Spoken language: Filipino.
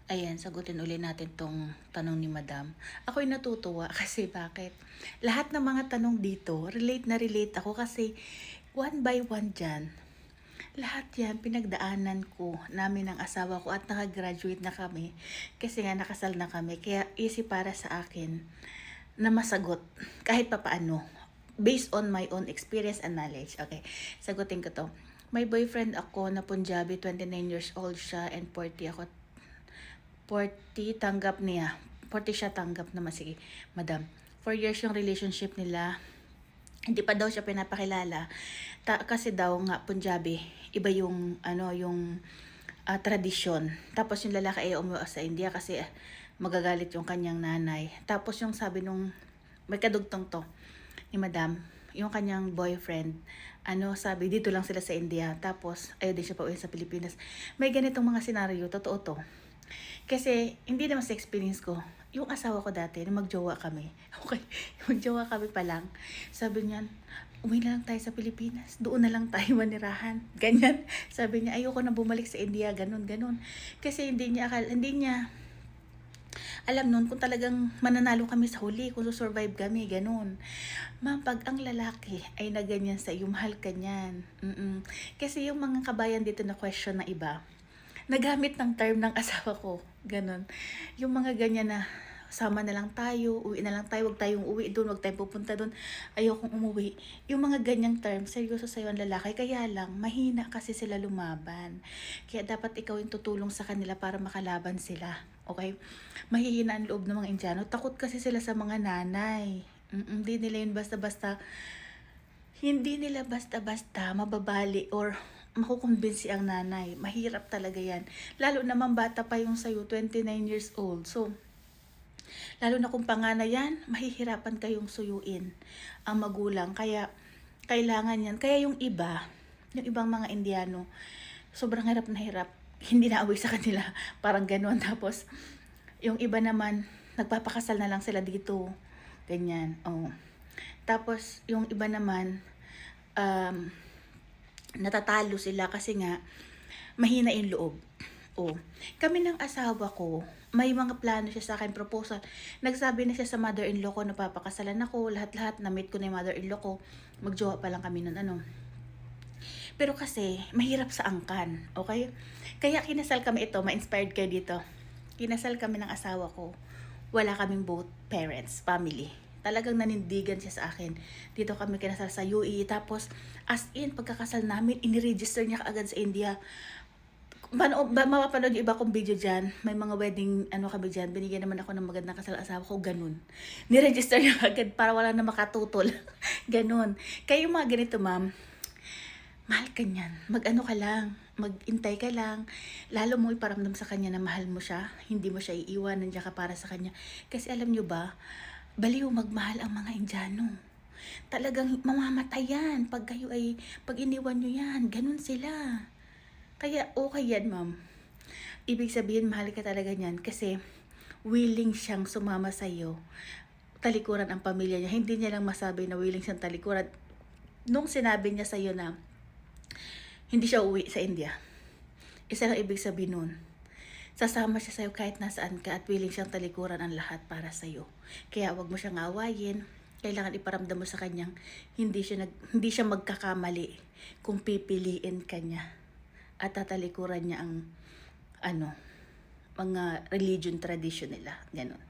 Ayan, sagutin uli natin 'tong tanong ni madam. Ako'y natutuwa kasi bakit? Lahat ng mga tanong dito, relate na relate ako kasi one by one diyan, lahat 'yan pinagdaanan ko, namin ng asawa ko at naka-graduate na kami kasi nga nakasal na kami. Kaya easy para sa akin na masagot kahit papaano based on my own experience and knowledge. Okay, sagutin ko 'to. May boyfriend ako na Punjabi, 29 years old siya and 40 ako. 40 tanggap niya. 40 siya tanggap naman. Sige, madam. 4 years yung relationship nila. Hindi pa daw siya pinapakilala. Kasi daw nga Punjabi, iba yung tradisyon. Tapos yung lalaki ay umuwi sa India kasi magagalit yung kanyang nanay. Tapos yung sabi nung may kadugtong to ni madam, yung kanyang boyfriend, sabi dito lang sila sa India. Tapos ayaw din siya pauwi sa Pilipinas. May ganitong mga senaryo, totoo to. Kasi, hindi naman sa experience ko, yung asawa ko dati, nung magjowa kami, okay, magjowa kami pa lang, sabi niya, uwi na lang tayo sa Pilipinas, doon na lang tayo manirahan, ganyan. Sabi niya, ayoko na bumalik sa India, ganun, ganun. Kasi hindi niya alam nun kung talagang mananalo kami sa huli, kung survive kami, ganun. Ma'am, pag ang lalaki ay naganyan sa iyo, mahal ka niyan. Kasi yung mga kabayan dito na question na iba, nagamit ng term ng asawa ko, ganun. Yung mga ganyan na, sama na lang tayo, uwi na lang tayo, wag tayong uwi doon, wag tayong pupunta doon, ayokong umuwi. Yung mga ganyang term, seryoso sa'yo ang lalaki, kaya lang, mahina kasi sila lumaban. Kaya dapat ikaw yung tutulong sa kanila para makalaban sila, okay? Mahihina ang loob ng mga Indiano, takot kasi sila sa mga nanay. Hindi nila basta-basta mababali or makukumbinsi ang nanay. Mahirap talaga yan. Lalo naman bata pa yung sa'yo, 29 years old. So, lalo na kung panganay yan, mahihirapan kayong suyuin ang magulang. Kaya, kailangan yan. Kaya yung ibang mga Indiano, sobrang hirap na hirap. Hindi na away sa kanila. Parang gano'n. Tapos, yung iba naman, nagpapakasal na lang sila dito. Ganyan. Oh. Tapos, yung iba naman, natatalo sila kasi nga mahina yung loob. Oh. Kami ng asawa ko, may mga plano siya sa akin, proposal. Nagsabi na siya sa mother-in-law ko, napapakasalan ako, lahat-lahat, na-meet ko na yung mother-in-law ko. Magjowa pa lang kami nun, Pero kasi, mahirap sa angkan, okay? Kaya kinasal kami ito, ma-inspired kayo dito. Kinasal kami ng asawa ko. Wala kaming both parents, family. Talagang nanindigan siya sa akin. Dito kami kinasal sa UAE. Tapos, as in, pagkakasal namin, iniregister niya kaagad sa India. Mapapanood yung iba kong video dyan. May mga wedding, kami dyan. Binigyan naman ako ng magandang kasal asawa ko. Ganun. Niregister niya agad para wala na makatutol. Ganun. Kaya yung mga ganito, ma'am, mahal ka niyan. Mag-ano ka lang. Mag-intay ka lang. Lalo mo iparamdam sa kanya na mahal mo siya. Hindi mo siya iiwan. Nandiyan ka para sa kanya. Kasi alam nyo ba, baliw magmahal ang mga Indiano. Talagang mamamatay yan. Pag iniwan nyo yan, ganun sila. Kaya okay yan, ma'am. Ibig sabihin, mahal ka talaga niyan kasi willing siyang sumama sa'yo. Talikuran ang pamilya niya. Hindi niya lang masabi na willing siyang talikuran. Nung sinabi niya sa'yo na hindi siya uwi sa India, isa lang ibig sabihin nun, sasama siya sa'yo kahit nasaan ka at willing siyang talikuran ang lahat para sa'yo. Kaya wag mo siyang awayin. Kailangan iparamdam mo sa kanyang hindi siya magkakamali kung pipiliin ka niya at tatalikuran niya ang mga religion tradition nila. Ganon.